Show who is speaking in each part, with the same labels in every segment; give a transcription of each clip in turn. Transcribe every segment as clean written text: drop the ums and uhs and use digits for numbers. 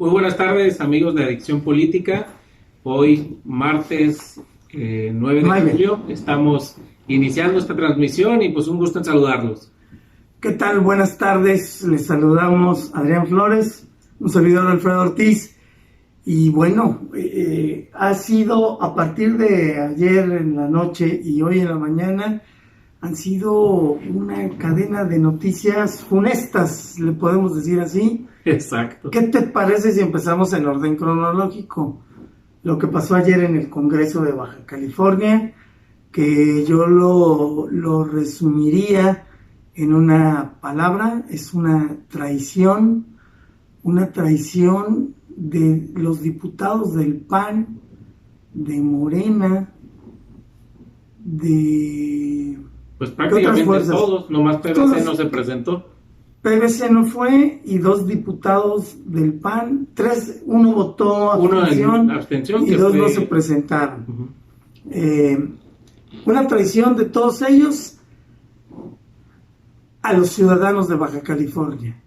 Speaker 1: Muy buenas tardes, amigos de Adicción Política. Hoy, martes 9 de julio, estamos iniciando esta transmisión y pues un gusto en saludarlos.
Speaker 2: ¿Qué tal? Buenas tardes, les saludamos Adrián Flores, un servidor Alfredo Ortiz. Y bueno, ha sido a partir de ayer en la noche y hoy en la mañana, han sido una cadena de noticias funestas, le podemos decir así.
Speaker 1: Exacto.
Speaker 2: ¿Qué te parece si empezamos en orden cronológico? Lo que pasó ayer en el Congreso de Baja California, que yo lo resumiría en una palabra, es una traición de los diputados del PAN, de Morena, de...
Speaker 1: Pues prácticamente todos, nomás PVC no se presentó.
Speaker 2: PVC no fue y dos diputados del PAN, uno votó abstención y dos no se presentaron. Una traición de todos ellos a los ciudadanos de Baja California,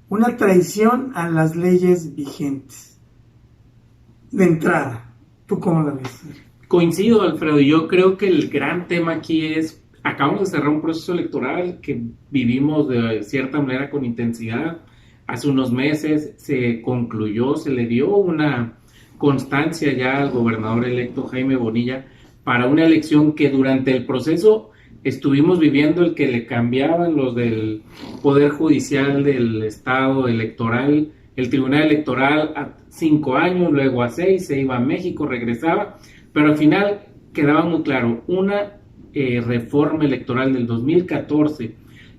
Speaker 2: una traición a las leyes vigentes. De entrada, ¿tú cómo la ves?
Speaker 1: Coincido, Alfredo, yo creo que el gran tema aquí es, acabamos de cerrar un proceso electoral que vivimos de cierta manera con intensidad. Hace unos meses se concluyó, se le dio una constancia ya al gobernador electo Jaime Bonilla para una elección que durante el proceso estuvimos viviendo el que le cambiaban los del Poder Judicial del Estado electoral, el Tribunal Electoral a 5 años, luego a 6, se iba a México, regresaba, pero al final quedaba muy claro, una reforma electoral del 2014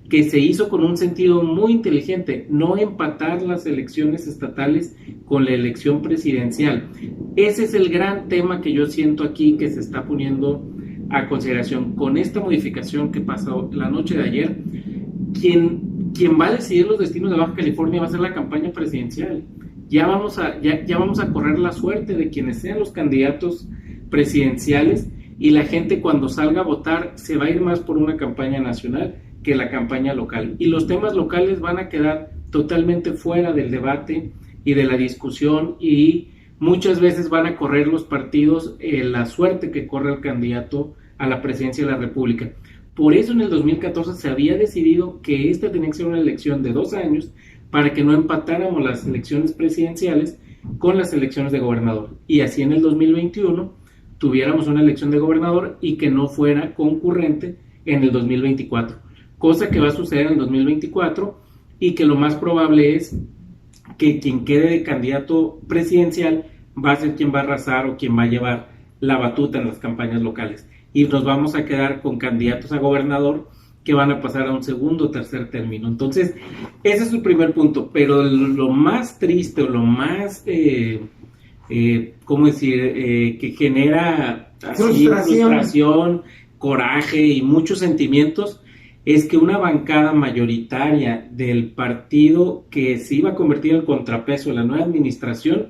Speaker 1: que se hizo con un sentido muy inteligente, no empatar las elecciones estatales con la elección presidencial. Ese es el gran tema que yo siento aquí que se está poniendo a consideración. Con esta modificación que pasó la noche de ayer, quien va a decidir los destinos de Baja California va a ser la campaña presidencial. Ya vamos a correr la suerte de quienes sean los candidatos presidenciales, y la gente cuando salga a votar se va a ir más por una campaña nacional que la campaña local, y los temas locales van a quedar totalmente fuera del debate y de la discusión, y muchas veces van a correr los partidos la suerte que corre el candidato a la presidencia de la República. Por eso en el 2014 se había decidido que esta tenía que ser una elección de 2 años para que no empatáramos las elecciones presidenciales con las elecciones de gobernador, y así en el 2021 tuviéramos una elección de gobernador y que no fuera concurrente en el 2024, cosa que va a suceder en el 2024, y que lo más probable es que quien quede de candidato presidencial va a ser quien va a arrasar o quien va a llevar la batuta en las campañas locales, y nos vamos a quedar con candidatos a gobernador que van a pasar a un segundo o tercer término. Entonces, ese es el primer punto, pero lo más triste o lo más... que genera frustración, coraje y muchos sentimientos, es que una bancada mayoritaria del partido que se iba a convertir en el contrapeso de la nueva administración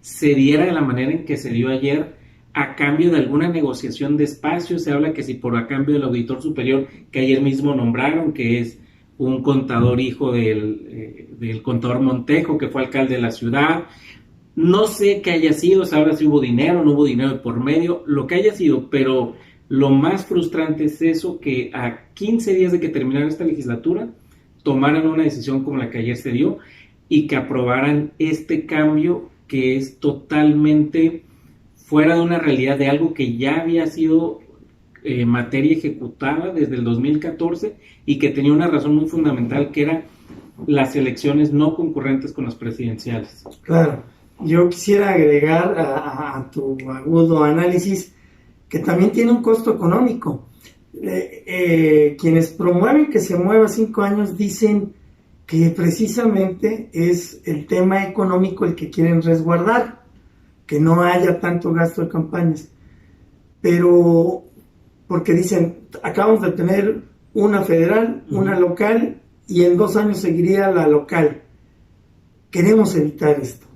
Speaker 1: se diera de la manera en que se dio ayer, a cambio de alguna negociación de espacios. Se habla que si por a cambio del auditor superior que ayer mismo nombraron, que es un contador hijo del contador Montejo, que fue alcalde de la ciudad. No sé qué haya sido, sabrá si hubo dinero, no hubo dinero por medio, lo que haya sido, pero lo más frustrante es eso, que a 15 días de que terminara esta legislatura, tomaran una decisión como la que ayer se dio y que aprobaran este cambio que es totalmente fuera de una realidad de algo que ya había sido materia ejecutada desde el 2014 y que tenía una razón muy fundamental, que era las elecciones no concurrentes con las presidenciales.
Speaker 2: Claro. Yo quisiera agregar a tu agudo análisis que también tiene un costo económico. Quienes promueven que se mueva 5 años dicen que precisamente es el tema económico el que quieren resguardar, que no haya tanto gasto de campañas. Pero porque dicen, acabamos de tener una federal, una local, y en 2 años seguiría la local. Queremos evitar esto.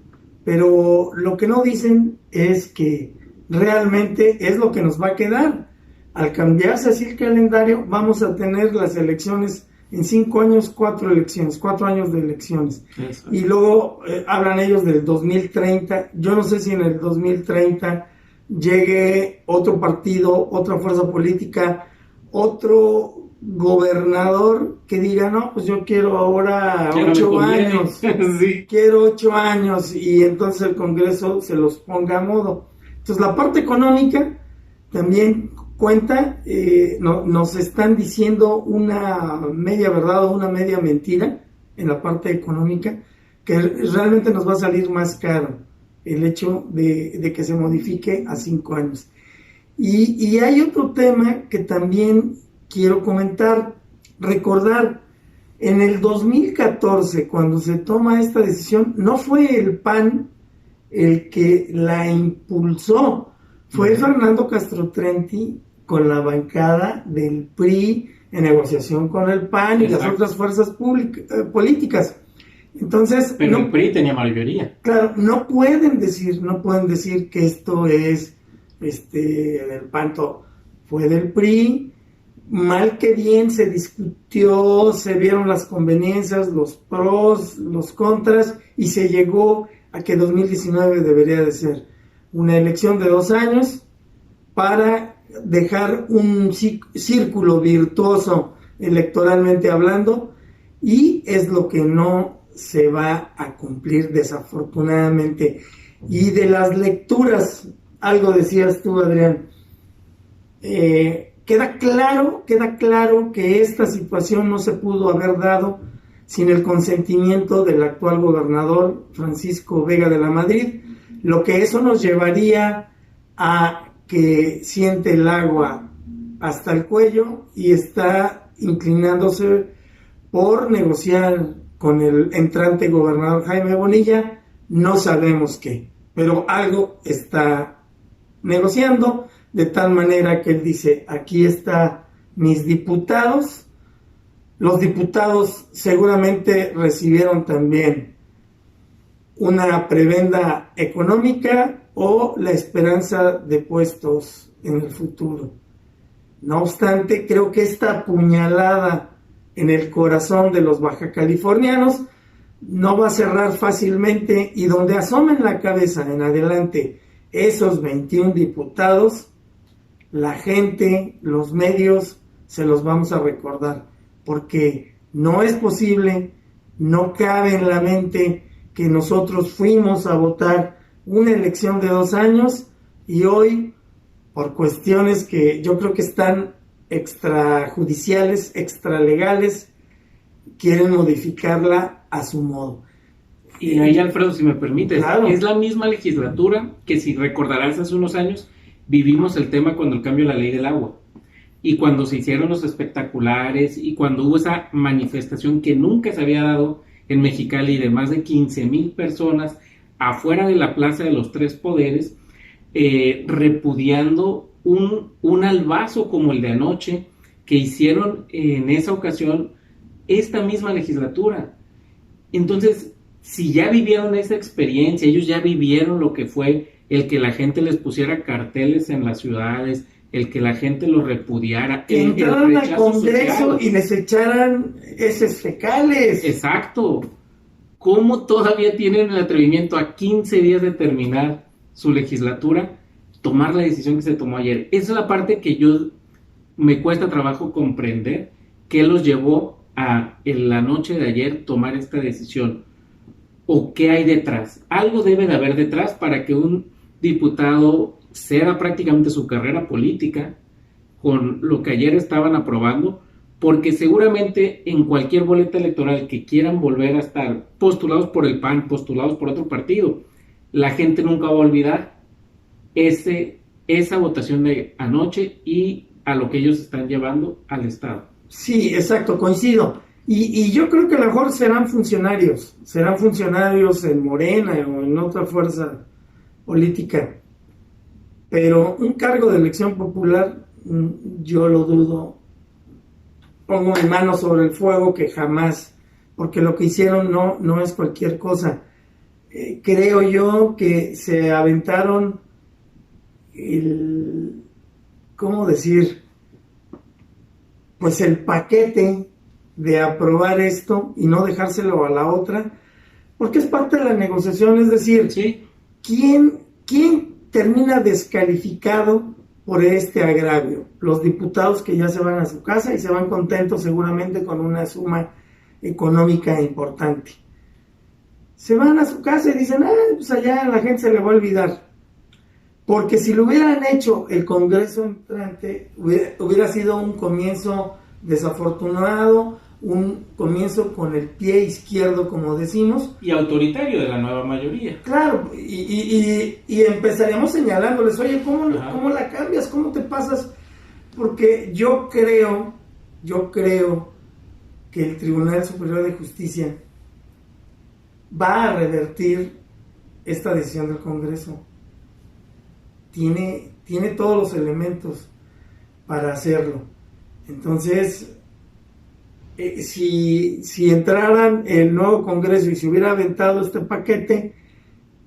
Speaker 2: Pero lo que no dicen es que realmente es lo que nos va a quedar. Al cambiarse así el calendario, vamos a tener las elecciones En 5 años, 4 elecciones, 4 años de elecciones.
Speaker 1: Eso.
Speaker 2: Y luego hablan ellos del 2030. Yo no sé si en el 2030 llegue otro partido, otra fuerza política, otro gobernador que diga, no, pues yo quiero ahora 8 años,
Speaker 1: sí.
Speaker 2: quiero 8 años, y entonces el Congreso se los ponga a modo. Entonces la parte económica también cuenta, nos están diciendo una media verdad o una media mentira en la parte económica, que realmente nos va a salir más caro el hecho de que se modifique a 5 años. Y hay otro tema que también quiero comentar, recordar, en el 2014, cuando se toma esta decisión, no fue el PAN el que la impulsó, fue Fernando Castrotrenti con la bancada del PRI en negociación con el PAN y las otras fuerzas políticas. Entonces,
Speaker 1: pero el PRI tenía mayoría.
Speaker 2: Claro, no pueden decir que esto es del PAN, fue del PRI. Mal que bien se discutió, se vieron las conveniencias, los pros, los contras, y se llegó a que 2019 debería de ser una elección de 2 años para dejar un círculo virtuoso electoralmente hablando, y es lo que no se va a cumplir, desafortunadamente. Y de las lecturas, algo decías tú, Adrián, queda claro que esta situación no se pudo haber dado sin el consentimiento del actual gobernador Francisco Vega de la Madrid, lo que eso nos llevaría a que siente el agua hasta el cuello y está inclinándose por negociar con el entrante gobernador Jaime Bonilla. No sabemos qué, pero algo está negociando, de tal manera que él dice, aquí están mis diputados. Los diputados seguramente recibieron también una prebenda económica o la esperanza de puestos en el futuro. No obstante, creo que esta puñalada en el corazón de los bajacalifornianos no va a cerrar fácilmente, y donde asomen la cabeza en adelante esos 21 diputados, la gente, los medios, se los vamos a recordar, porque no es posible, no cabe en la mente que nosotros fuimos a votar una elección de 2 años y hoy, por cuestiones que yo creo que están extrajudiciales, extralegales, quieren modificarla a su modo.
Speaker 1: Y ahí, Alfredo, si me permites,
Speaker 2: claro,
Speaker 1: es la misma legislatura que, si recordarás, hace unos años vivimos el tema cuando el cambio de la ley del agua, y cuando se hicieron los espectaculares, y cuando hubo esa manifestación que nunca se había dado en Mexicali de más de 15,000 personas afuera de la Plaza de los Tres Poderes, repudiando un albazo como el de anoche que hicieron en esa ocasión esta misma legislatura. Entonces, si ya vivieron esa experiencia, ellos ya vivieron lo que fue el que la gente les pusiera carteles en las ciudades, el que la gente los repudiara,
Speaker 2: que entraran al Congreso social y les echaran heces fecales.
Speaker 1: Exacto. ¿Cómo todavía tienen el atrevimiento, a 15 días de terminar su legislatura, tomar la decisión que se tomó ayer? Esa es la parte que me cuesta trabajo comprender, qué los llevó a en la noche de ayer tomar esta decisión, o qué hay detrás. Algo debe de haber detrás para que un diputado ceda prácticamente su carrera política con lo que ayer estaban aprobando, porque seguramente en cualquier boleta electoral que quieran volver a estar postulados por el PAN, postulados por otro partido, la gente nunca va a olvidar esa votación de anoche y a lo que ellos están llevando al Estado.
Speaker 2: Sí, exacto, coincido. Y yo creo que a lo mejor serán funcionarios en Morena o en otra fuerza política, pero un cargo de elección popular, yo lo dudo. Pongo mi mano sobre el fuego que jamás, porque lo que hicieron no es cualquier cosa. Creo yo que se aventaron ¿cómo decir? Pues el paquete de aprobar esto y no dejárselo a la otra, porque es parte de la negociación, es decir,
Speaker 1: Sí.
Speaker 2: ¿quién termina descalificado por este agravio? Los diputados que ya se van a su casa y se van contentos seguramente con una suma económica importante. Se van a su casa y dicen, pues allá a la gente se le va a olvidar. Porque si lo hubieran hecho el Congreso entrante, hubiera sido un comienzo desafortunado, un comienzo con el pie izquierdo, como decimos.
Speaker 1: Y autoritario de la nueva mayoría.
Speaker 2: Claro, y empezaríamos señalándoles, oye, ¿cómo la cambias? ¿Cómo te pasas? Porque yo creo que el Tribunal Superior de Justicia va a revertir esta decisión del Congreso. Tiene todos los elementos para hacerlo. Entonces, si entraran el nuevo Congreso y se hubiera aventado este paquete,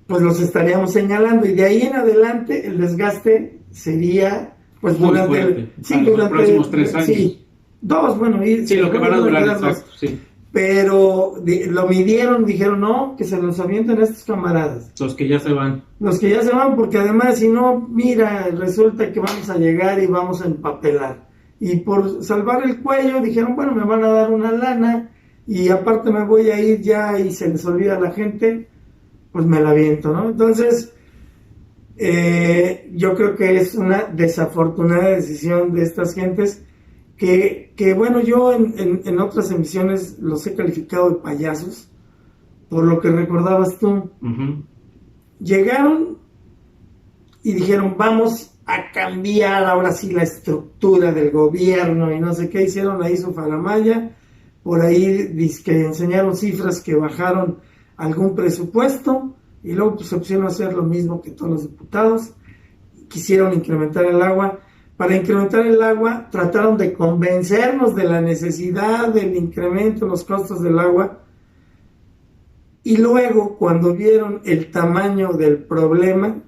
Speaker 2: pues los estaríamos señalando, y de ahí en adelante el desgaste sería pues
Speaker 1: muy
Speaker 2: durante
Speaker 1: fuerte,
Speaker 2: durante
Speaker 1: los próximos 3 años.
Speaker 2: Sí, 2, bueno,
Speaker 1: Sí, lo que van a durar, exacto, sí.
Speaker 2: Pero lo midieron, dijeron no, que se los avienten a estos camaradas.
Speaker 1: Los que ya se van.
Speaker 2: Los que ya se van, porque además si no, mira, resulta que vamos a llegar y vamos a empapelar. Y por salvar el cuello dijeron, bueno, me van a dar una lana y aparte me voy a ir ya y se les olvida a la gente, pues me la aviento, ¿no? Entonces, yo creo que es una desafortunada decisión de estas gentes que bueno, yo en otras emisiones los he calificado de payasos, por lo que recordabas tú.
Speaker 1: Uh-huh.
Speaker 2: Llegaron y dijeron, vamos a cambiar ahora sí la estructura del gobierno y no sé qué, hicieron ahí su faramaya, por ahí que enseñaron cifras que bajaron algún presupuesto y luego pues se pusieron a hacer lo mismo que todos los diputados, quisieron incrementar el agua. Para incrementar el agua trataron de convencernos de la necesidad del incremento en los costos del agua, y luego cuando vieron el tamaño del problema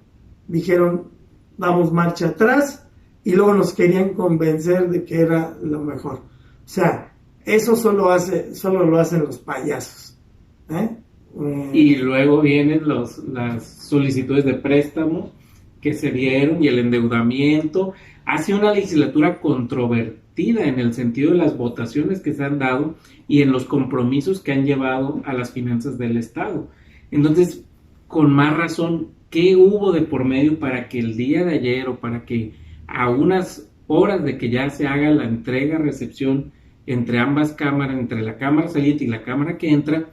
Speaker 2: dijeron damos marcha atrás, y luego nos querían convencer de que era lo mejor. O sea, eso solo lo hacen los payasos,
Speaker 1: y luego vienen las solicitudes de préstamo que se dieron y el endeudamiento. Ha sido una legislatura controvertida en el sentido de las votaciones que se han dado y en los compromisos que han llevado a las finanzas del Estado. Entonces, con más razón, ¿qué hubo de por medio para que el día de ayer, o para que a unas horas de que ya se haga la entrega-recepción entre ambas cámaras, entre la Cámara saliente y la Cámara que entra,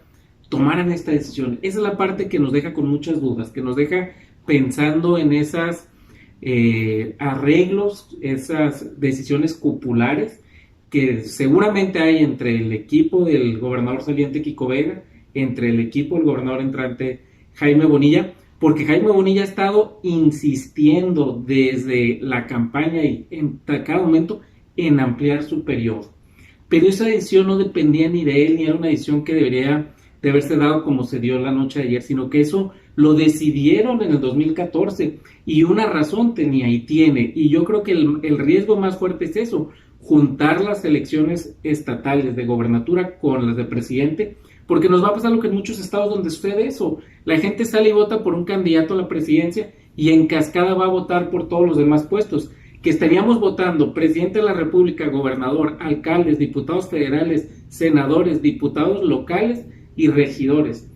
Speaker 1: tomaran esta decisión? Esa es la parte que nos deja con muchas dudas, que nos deja pensando en esas arreglos, esas decisiones cupulares que seguramente hay entre el equipo del gobernador saliente Kiko Vega, entre el equipo del gobernador entrante Jaime Bonilla, porque Jaime Bonilla ha estado insistiendo desde la campaña y en cada momento en ampliar su periodo. Pero esa decisión no dependía ni de él, ni era una decisión que debería de haberse dado como se dio la noche de ayer, sino que eso lo decidieron en el 2014 y una razón tenía y tiene, y yo creo que el riesgo más fuerte es eso, juntar las elecciones estatales de gobernatura con las de presidente, porque nos va a pasar lo que en muchos estados donde sucede eso, la gente sale y vota por un candidato a la presidencia y en cascada va a votar por todos los demás puestos, que estaríamos votando presidente de la república, gobernador, alcaldes, diputados federales, senadores, diputados locales y regidores,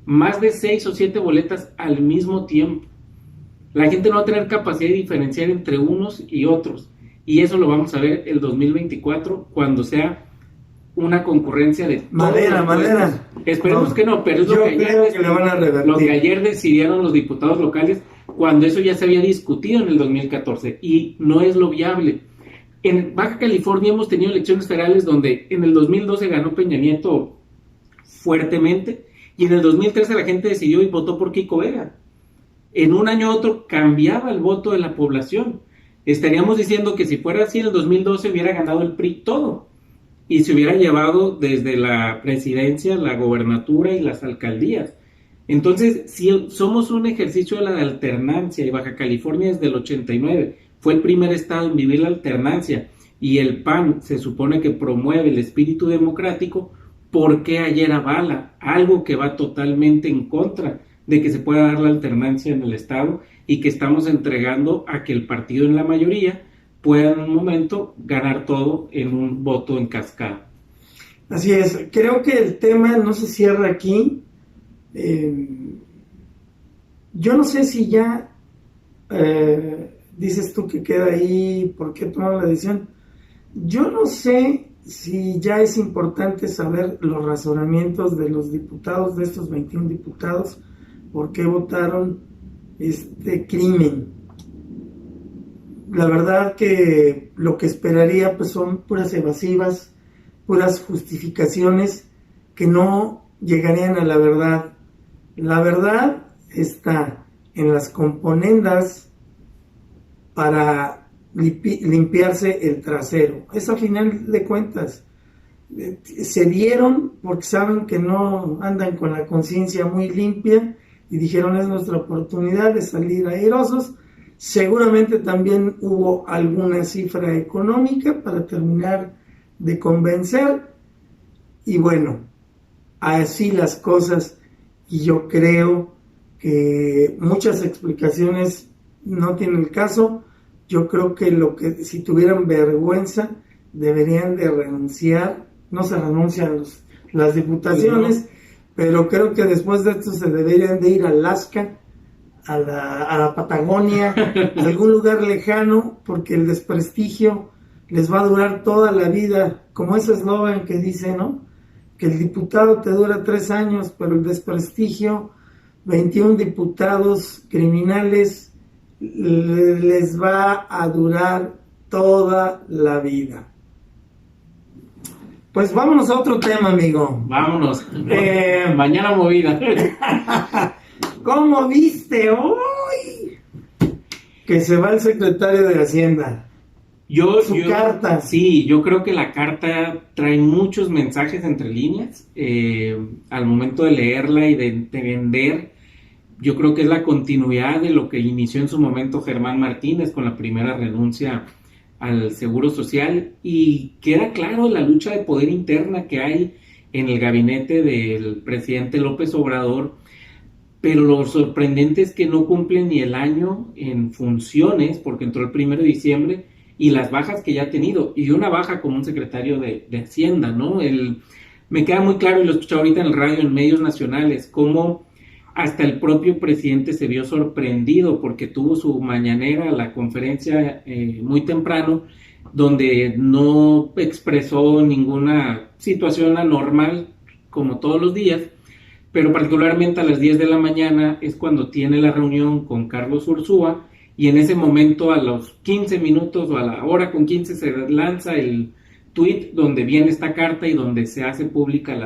Speaker 1: más de 6 o 7 boletas al mismo tiempo. La gente no va a tener capacidad de diferenciar entre unos y otros, y eso lo vamos a ver el 2024 cuando sea una concurrencia de
Speaker 2: madera.
Speaker 1: Esperemos que no, pero es
Speaker 2: lo que
Speaker 1: ayer decidieron los diputados locales cuando eso ya se había discutido en el 2014 y no es lo viable. En Baja California hemos tenido elecciones federales donde en el 2012 ganó Peña Nieto fuertemente y en el 2013 la gente decidió y votó por Kiko Vega. En un año u otro cambiaba el voto de la población. Estaríamos diciendo que si fuera así en el 2012 hubiera ganado el PRI todo y se hubiera llevado desde la presidencia, la gobernatura y las alcaldías. Entonces, si somos un ejercicio de la alternancia, y Baja California desde el 89 fue el primer estado en vivir la alternancia, y el PAN se supone que promueve el espíritu democrático, ¿por qué ayer avala algo que va totalmente en contra de que se pueda dar la alternancia en el Estado y que estamos entregando a que el partido en la mayoría pueda en un momento ganar todo en un voto en cascada?
Speaker 2: Así es, creo que el tema no se cierra aquí. Yo no sé si ya dices tú que queda ahí, ¿por qué tomaron la decisión? Yo no sé si ya es importante saber los razonamientos de los diputados, de estos 21 diputados, por qué votaron este crimen. La verdad que lo que esperaría pues son puras evasivas, puras justificaciones que no llegarían a la verdad. La verdad está en las componendas para limpiarse el trasero. Es a final de cuentas. Se dieron porque saben que no andan con la conciencia muy limpia y dijeron es nuestra oportunidad de salir airosos. Seguramente también hubo alguna cifra económica para terminar de convencer y bueno, así las cosas, y yo creo que muchas explicaciones no tienen el caso. Yo creo que si tuvieran vergüenza deberían de renunciar. No se renuncian las diputaciones, pero creo que después de esto se deberían de ir a Alaska, a la Patagonia, a algún lugar lejano, porque el desprestigio les va a durar toda la vida, como ese eslogan que dice, ¿no? Que el diputado te dura 3 años, pero el desprestigio, 21 diputados criminales, les va a durar toda la vida. Pues vámonos a otro tema, amigo.
Speaker 1: Vámonos. Mañana movida.
Speaker 2: ¿Cómo viste hoy que se va el secretario de Hacienda? Su carta.
Speaker 1: Sí, yo creo que la carta trae muchos mensajes entre líneas. Al momento de leerla y de entender, yo creo que es la continuidad de lo que inició en su momento Germán Martínez con la primera renuncia al Seguro Social, y queda claro la lucha de poder interna que hay en el gabinete del presidente López Obrador, pero lo sorprendente es que no cumplen ni el año en funciones, porque entró el 1 de diciembre, y las bajas que ya ha tenido, y una baja como un secretario de Hacienda, ¿no? Me queda muy claro, y lo escuché ahorita en el radio, en medios nacionales, cómo hasta el propio presidente se vio sorprendido porque tuvo su mañanera, la conferencia muy temprano, donde no expresó ninguna situación anormal como todos los días, pero particularmente a las 10 de la mañana es cuando tiene la reunión con Carlos Ursúa, y en ese momento a los 15 minutos o a la hora con 15 se lanza el tweet donde viene esta carta y donde se hace pública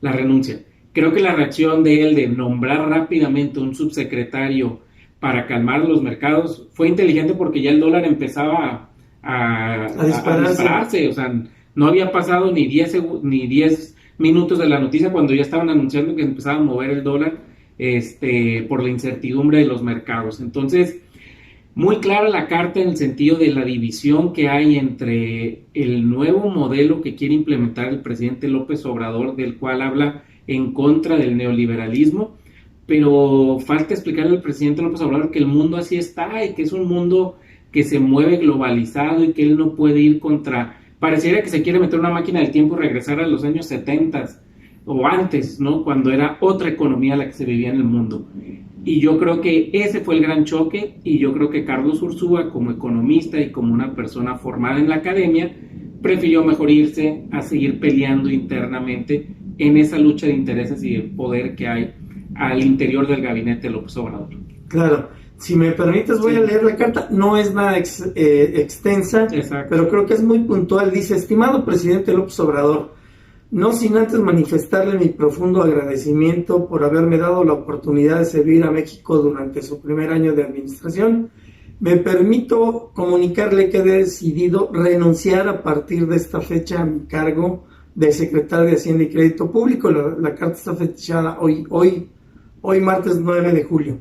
Speaker 1: la renuncia. Creo que la reacción de él de nombrar rápidamente un subsecretario para calmar los mercados fue inteligente, porque ya el dólar empezaba a dispararse. O sea, no había pasado ni 10 minutos de la noticia cuando ya estaban anunciando que empezaba a mover el dólar por la incertidumbre de los mercados. Entonces, muy clara la carta en el sentido de la división que hay entre el nuevo modelo que quiere implementar el presidente López Obrador, del cual habla en contra del neoliberalismo, pero falta explicarle al presidente López Obrador que el mundo así está y que es un mundo que se mueve globalizado y que él no puede ir contra. Pareciera que se quiere meter una máquina del tiempo y regresar a los años 70 o antes, ¿no? Cuando era otra economía la que se vivía en el mundo. Y yo creo que ese fue el gran choque, y yo creo que Carlos Ursúa, como economista y como una persona formada en la academia, prefirió mejor irse a seguir peleando internamente en esa lucha de intereses y de poder que hay al interior del gabinete de López Obrador.
Speaker 2: Claro, si me permites voy a leer la carta, no es nada extensa,
Speaker 1: exacto,
Speaker 2: pero creo que es muy puntual. Dice: estimado presidente López Obrador, no sin antes manifestarle mi profundo agradecimiento por haberme dado la oportunidad de servir a México durante su primer año de administración, me permito comunicarle que he decidido renunciar a partir de esta fecha a mi cargo de secretario de Hacienda y Crédito Público. La carta está fechada hoy martes 9 de julio.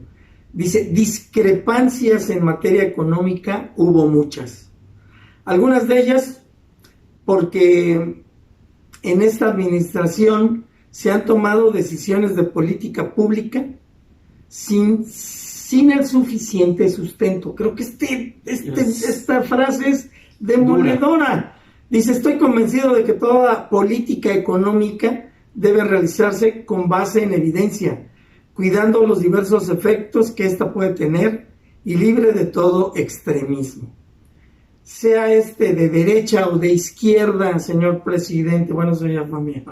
Speaker 2: Dice: discrepancias en materia económica hubo muchas. Algunas de ellas porque en esta administración se han tomado decisiones de política pública sin el suficiente sustento. Creo que esta frase es demoledora. Dice, estoy convencido de que toda política económica debe realizarse con base en evidencia, cuidando los diversos efectos que ésta puede tener y libre de todo extremismo. Sea de derecha o de izquierda, señor presidente, bueno, eso ya fue mío.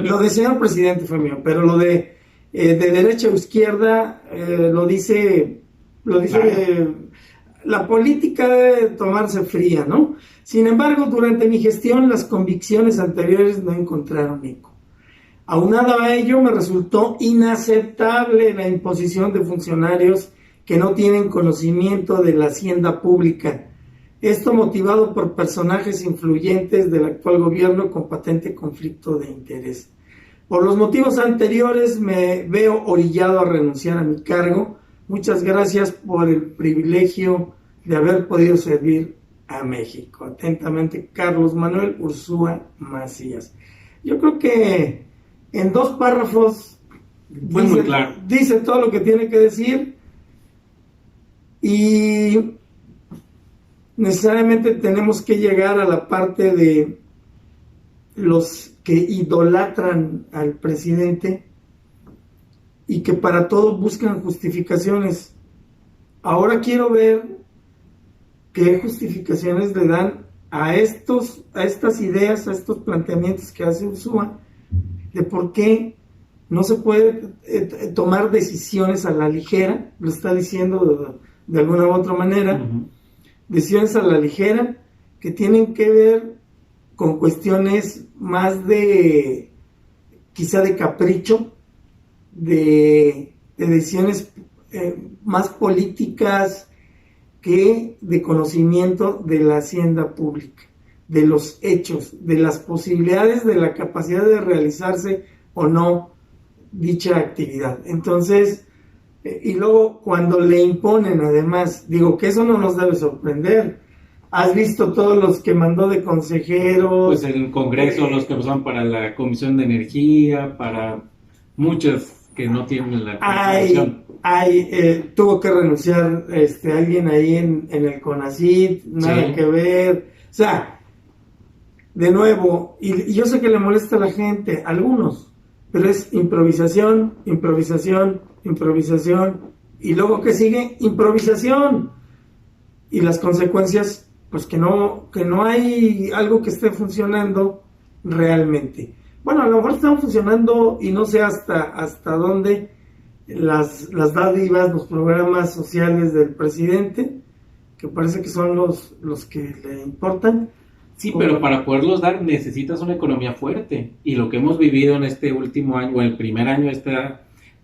Speaker 2: Lo de señor presidente fue mío, pero lo de derecha o izquierda lo dice la política debe tomarse fría, ¿no? Sin embargo, durante mi gestión las convicciones anteriores no encontraron eco. Aunado a ello, me resultó inaceptable la imposición de funcionarios que no tienen conocimiento de la hacienda pública. Esto motivado por personajes influyentes del actual gobierno con patente conflicto de interés. Por los motivos anteriores me veo orillado a renunciar a mi cargo. Muchas gracias por el privilegio de haber podido servir a México. Atentamente, Carlos Manuel Ursúa Macías. Yo creo que en 2 párrafos dice todo lo que tiene que decir y necesariamente tenemos que llegar a la parte de los que idolatran al presidente y que para todo buscan justificaciones. Ahora quiero ver qué justificaciones le dan a estas ideas, a estos planteamientos que hace Ursúa, de por qué no se puede tomar decisiones a la ligera, lo está diciendo de alguna u otra manera, decisiones a la ligera que tienen que ver con cuestiones más quizá de capricho, de decisiones más políticas que de conocimiento de la hacienda pública, de los hechos, de las posibilidades, de la capacidad de realizarse o no dicha actividad. Entonces, y luego cuando le imponen además, digo que eso no nos debe sorprender. ¿Has visto todos los que mandó de consejeros?
Speaker 1: Pues el Congreso, los que son para la Comisión de Energía, para muchas que no tienen la constitución.
Speaker 2: Tuvo que renunciar alguien ahí en el CONACYT, nada que ver. O sea, de nuevo, y yo sé que le molesta a la gente, algunos, pero es improvisación, y luego que sigue improvisación, y las consecuencias, pues que no hay algo que esté funcionando realmente. Bueno, a lo mejor están funcionando y no sé hasta dónde las dádivas, los programas sociales del presidente, que parece que son los que le importan.
Speaker 1: Sí, pero para poderlos dar necesitas una economía fuerte, y lo que hemos vivido en este último año, o el primer año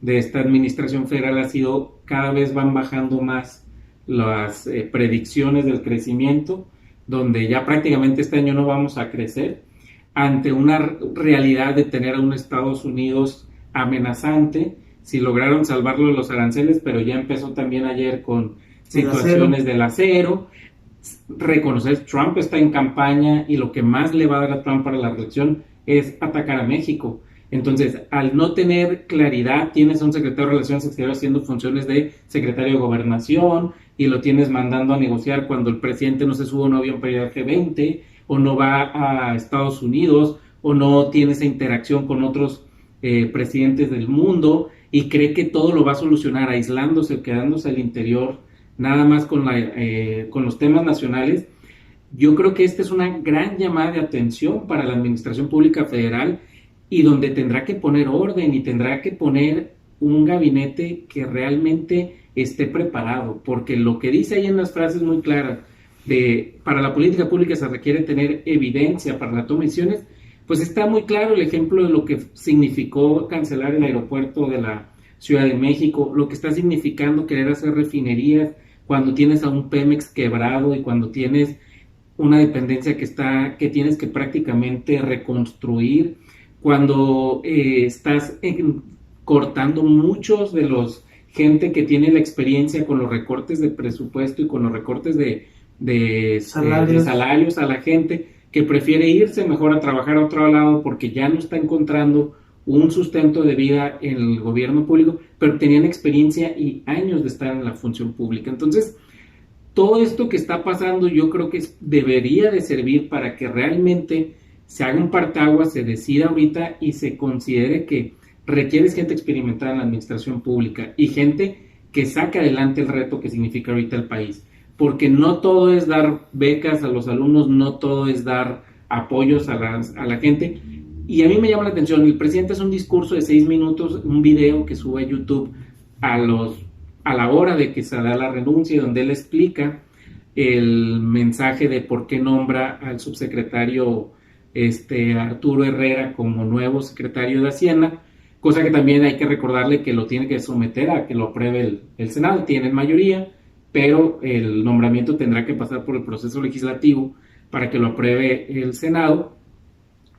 Speaker 1: de esta administración federal, ha sido cada vez van bajando más las predicciones del crecimiento, donde ya prácticamente este año no vamos a crecer, ante una realidad de tener a un Estados Unidos amenazante. Si lograron salvarlo de los aranceles, pero ya empezó también ayer con situaciones del acero. Reconocer, Trump está en campaña y lo que más le va a dar a Trump para la reelección es atacar a México. Entonces, al no tener claridad, tienes a un secretario de Relaciones Exteriores haciendo funciones de secretario de Gobernación y lo tienes mandando a negociar cuando el presidente no se sube a un avión para ir al G20 o no va a Estados Unidos o no tiene esa interacción con otros presidentes del mundo y cree que todo lo va a solucionar aislándose, quedándose al interior, nada más con los temas nacionales. Yo creo que esta es una gran llamada de atención para la Administración Pública Federal y donde tendrá que poner orden y tendrá que poner un gabinete que realmente esté preparado, porque lo que dice ahí en las frases muy claras para la política pública se requiere tener evidencia para la toma de decisiones, pues está muy claro el ejemplo de lo que significó cancelar el aeropuerto de la Ciudad de México, lo que está significando querer hacer refinerías cuando tienes a un Pemex quebrado y cuando tienes una dependencia que tienes que prácticamente reconstruir, cuando estás cortando muchos de los gente que tiene la experiencia con los recortes de presupuesto y con los recortes de de salarios a la gente que prefiere irse mejor a trabajar a otro lado porque ya no está encontrando un sustento de vida en el gobierno público, pero tenían experiencia y años de estar en la función pública. Entonces, todo esto que está pasando yo creo que debería de servir para que realmente se haga un parteaguas, se decida ahorita y se considere que requieres gente experimentada en la administración pública y gente que saque adelante el reto que significa ahorita el país. Porque no todo es dar becas a los alumnos, no todo es dar apoyos a la gente. Y a mí me llama la atención, el presidente hace un discurso de 6 minutos, un video que sube a YouTube a la hora de que se da la renuncia, donde él explica el mensaje de por qué nombra al subsecretario Arturo Herrera como nuevo secretario de Hacienda, cosa que también hay que recordarle que lo tiene que someter a que lo apruebe el Senado, tienen mayoría, pero el nombramiento tendrá que pasar por el proceso legislativo para que lo apruebe el Senado,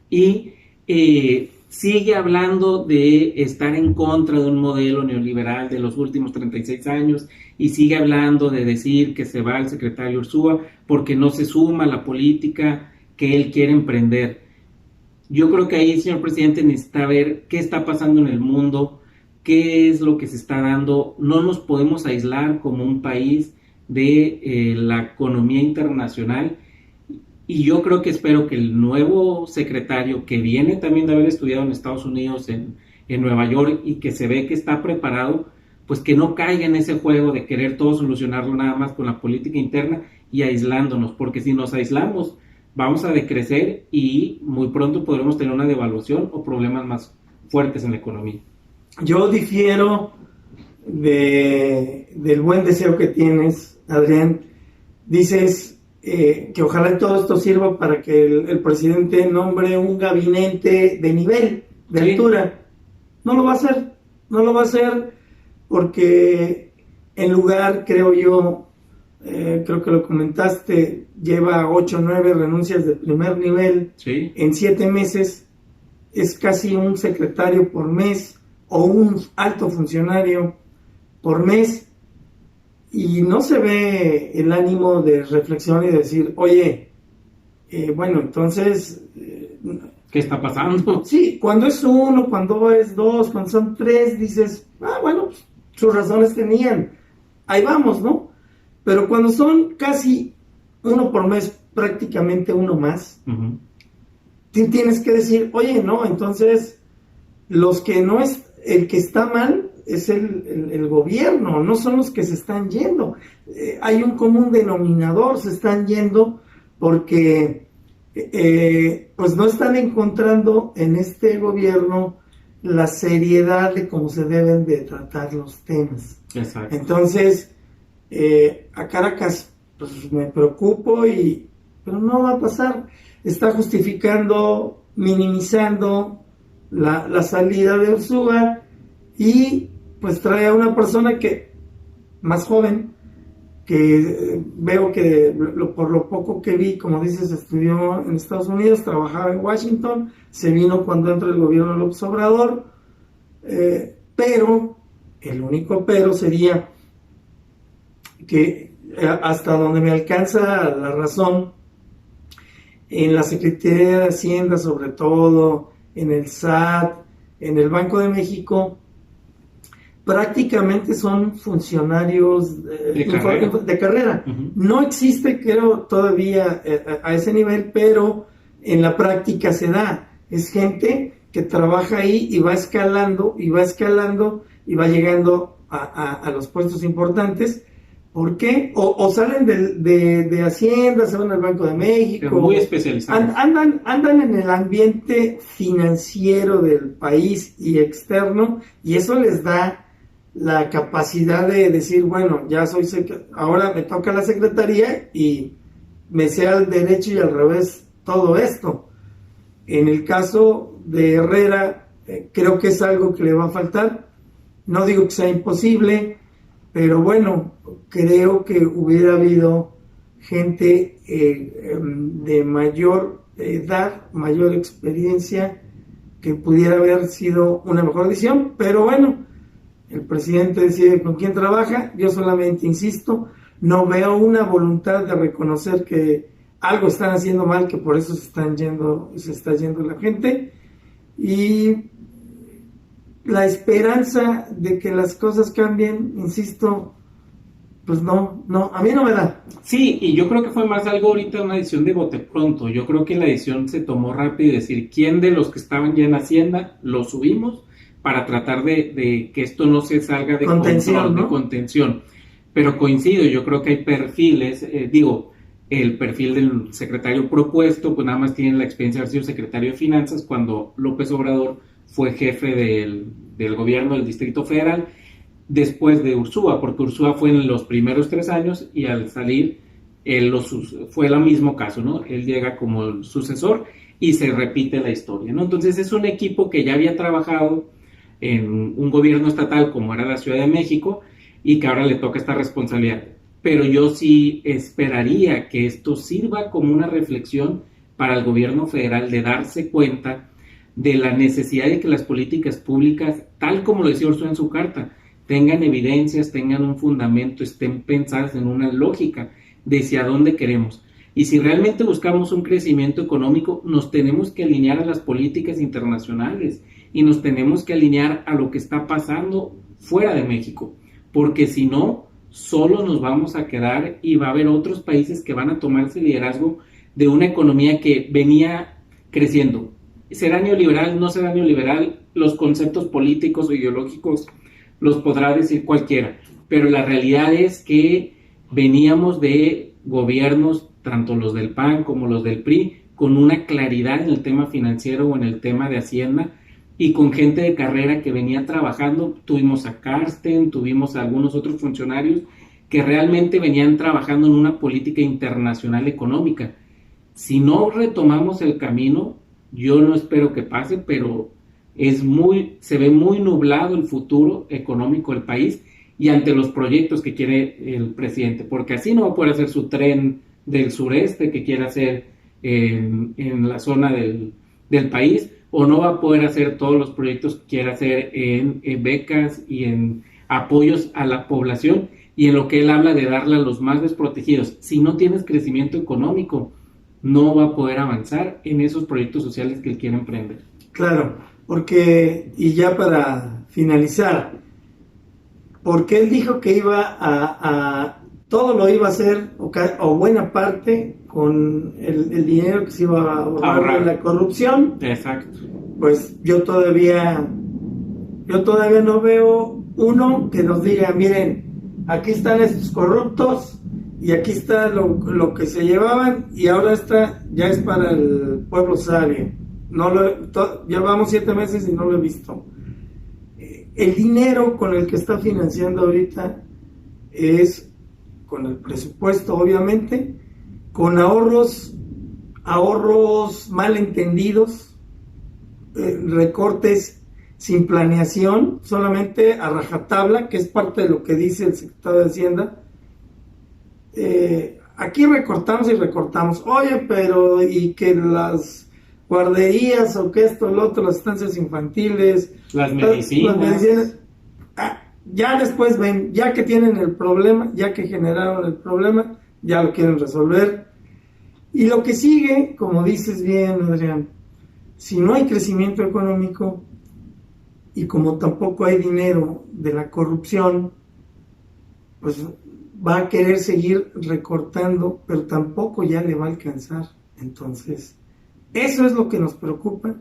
Speaker 1: y sigue hablando de estar en contra de un modelo neoliberal de los últimos 36 años y sigue hablando de decir que se va el secretario Ursúa porque no se suma a la política que él quiere emprender. Yo creo que ahí, señor presidente, necesita ver qué está pasando en el mundo, qué es lo que se está dando. No nos podemos aislar como un país de la economía internacional. Y yo creo que espero que el nuevo secretario, que viene también de haber estudiado en Estados Unidos, en Nueva York, y que se ve que está preparado, pues que no caiga en ese juego de querer todo solucionarlo nada más con la política interna y aislándonos, porque si nos aislamos vamos a decrecer y muy pronto podremos tener una devaluación o problemas más fuertes en la economía.
Speaker 2: Yo difiero del buen deseo que tienes, Adrián. Dices que ojalá todo esto sirva para que el presidente nombre un gabinete de nivel, de altura. No lo va a hacer porque en lugar, creo yo, creo que lo comentaste, lleva 8 o 9 renuncias de primer nivel en 7 meses, es casi un secretario por mes o un alto funcionario por mes. Y no se ve el ánimo de reflexión y de decir, oye, bueno, entonces...
Speaker 1: ¿qué está pasando?
Speaker 2: Sí, cuando es 1, cuando es 2, cuando son 3, dices, bueno, pues, sus razones tenían, ahí vamos, ¿no? Pero cuando son casi 1 por mes, prácticamente 1 más, tienes que decir, oye, no, entonces, el que está mal es el gobierno, no son los que se están yendo. Hay un común denominador, se están yendo porque pues no están encontrando en este gobierno la seriedad de cómo se deben de tratar los temas.
Speaker 1: Exacto.
Speaker 2: Entonces, a Caracas pues me preocupo, pero no va a pasar. Está justificando, minimizando la salida de Ursúa y pues trae a una persona que más joven, que veo que por lo poco que vi, como dices, estudió en Estados Unidos, trabajaba en Washington, se vino cuando entra el gobierno de López Obrador, pero el único pero sería que hasta donde me alcanza la razón, en la Secretaría de Hacienda, sobre todo en el SAT, en el Banco de México, prácticamente son funcionarios de carrera. No existe, creo, todavía a ese nivel, pero en la práctica se da. Es gente que trabaja ahí y va escalando, y va llegando a los puestos importantes. ¿Por qué? O salen de Hacienda, se van al Banco de México.
Speaker 1: Muy especializados.
Speaker 2: Andan en el ambiente financiero del país y externo, y eso les da la capacidad de decir, bueno, ya ahora me toca la secretaría y me sé al derecho y al revés todo esto. En el caso de Herrera, creo que es algo que le va a faltar. No digo que sea imposible, pero bueno, creo que hubiera habido gente de mayor edad, mayor experiencia, que pudiera haber sido una mejor decisión, pero bueno, el presidente decide con quién trabaja. Yo solamente insisto, no veo una voluntad de reconocer que algo están haciendo mal, que por eso se está yendo la gente, y la esperanza de que las cosas cambien, insisto, pues no, a mí no me da.
Speaker 1: Sí, y yo creo que fue más algo ahorita una decisión de bote pronto. Yo creo que la decisión se tomó rápido y decir quién de los que estaban ya en Hacienda lo subimos para tratar de que esto no se salga de control, ¿no? De contención. Pero coincido, yo creo que hay perfiles, el perfil del secretario propuesto, pues nada más tiene la experiencia de haber sido secretario de Finanzas cuando López Obrador fue jefe del gobierno del Distrito Federal, después de Ursúa, porque Ursúa fue en los primeros 3 años y al salir fue el mismo caso, ¿no? Él llega como el sucesor y se repite la historia, ¿no? Entonces es un equipo que ya había trabajado en un gobierno estatal como era la Ciudad de México y que ahora le toca esta responsabilidad. Pero yo sí esperaría que esto sirva como una reflexión para el gobierno federal de darse cuenta de la necesidad de que las políticas públicas, tal como lo decía Ursúa en su carta, tengan evidencias, tengan un fundamento, estén pensadas en una lógica de hacia dónde queremos. Y si realmente buscamos un crecimiento económico, nos tenemos que alinear a las políticas internacionales y nos tenemos que alinear a lo que está pasando fuera de México, porque si no, solo nos vamos a quedar y va a haber otros países que van a tomar ese liderazgo de una economía que venía creciendo. ¿Será neoliberal? ¿No será neoliberal? Los conceptos políticos o ideológicos los podrá decir cualquiera, pero la realidad es que veníamos de gobiernos, tanto los del PAN como los del PRI, con una claridad en el tema financiero o en el tema de Hacienda y con gente de carrera que venía trabajando. Tuvimos a Carsten, tuvimos a algunos otros funcionarios que realmente venían trabajando en una política internacional económica. Si no retomamos el camino, yo no espero que pase, pero se ve muy nublado el futuro económico del país y ante los proyectos que quiere el presidente, porque así no va a poder hacer su tren del sureste que quiere hacer en la zona del país, o no va a poder hacer todos los proyectos que quiere hacer en becas y en apoyos a la población y en lo que él habla de darle a los más desprotegidos. Si no tienes crecimiento económico, no va a poder avanzar en esos proyectos sociales que él quiere emprender.
Speaker 2: Claro, porque, y ya para finalizar, porque él dijo que iba a todo lo iba a hacer, o buena parte, con el dinero que se iba a ahorrar de la corrupción.
Speaker 1: Exacto.
Speaker 2: Pues yo todavía no veo uno que nos diga, miren, aquí están estos corruptos y aquí está lo que se llevaban y ahora ya es para el pueblo sabio. Llevamos 7 meses y no lo he visto. El dinero con el que está financiando ahorita es con el presupuesto, obviamente, con ahorros mal entendidos, recortes sin planeación, solamente a rajatabla, que es parte de lo que dice el secretario de Hacienda. Aquí recortamos y recortamos. Oye, pero y que las guarderías o que esto, lo otro, las estancias infantiles,
Speaker 1: las medicinas.
Speaker 2: Ya después ven, ya que tienen el problema, ya que generaron el problema, ya lo quieren resolver. Y lo que sigue, como dices bien, Adrián, si no hay crecimiento económico y como tampoco hay dinero de la corrupción, pues va a querer seguir recortando, pero tampoco ya le va a alcanzar. Entonces, eso es lo que nos preocupa.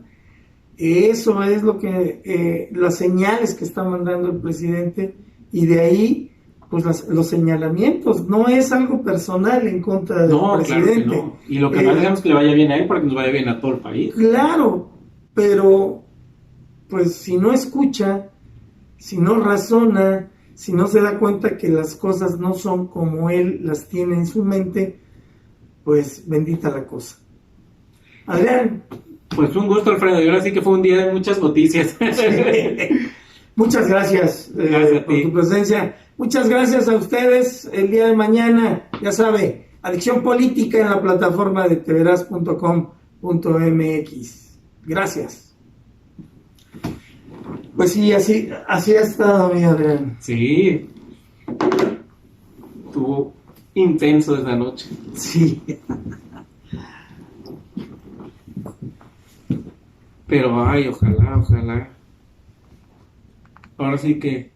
Speaker 2: Eso es lo que las señales que está mandando el presidente, y de ahí pues los señalamientos. No es algo personal en contra del presidente.
Speaker 1: Claro que no. Y lo que más digamos que le vaya bien a él para que nos vaya bien a todo el país.
Speaker 2: Claro, pero pues si no escucha, si no razona, si no se da cuenta que las cosas no son como él las tiene en su mente, pues bendita la cosa. Adrián.
Speaker 1: Pues un gusto, Alfredo, y ahora sí que fue un día de muchas noticias.
Speaker 2: Muchas gracias, por tu presencia. Muchas gracias a ustedes. El día de mañana, ya sabe, Adicción Política en la plataforma de teveras.com.mx. Gracias. Pues sí, así ha estado, mi Adrián.
Speaker 1: Sí. intenso esa noche.
Speaker 2: Sí.
Speaker 1: Pero ay, ojalá, ojalá. Ahora sí que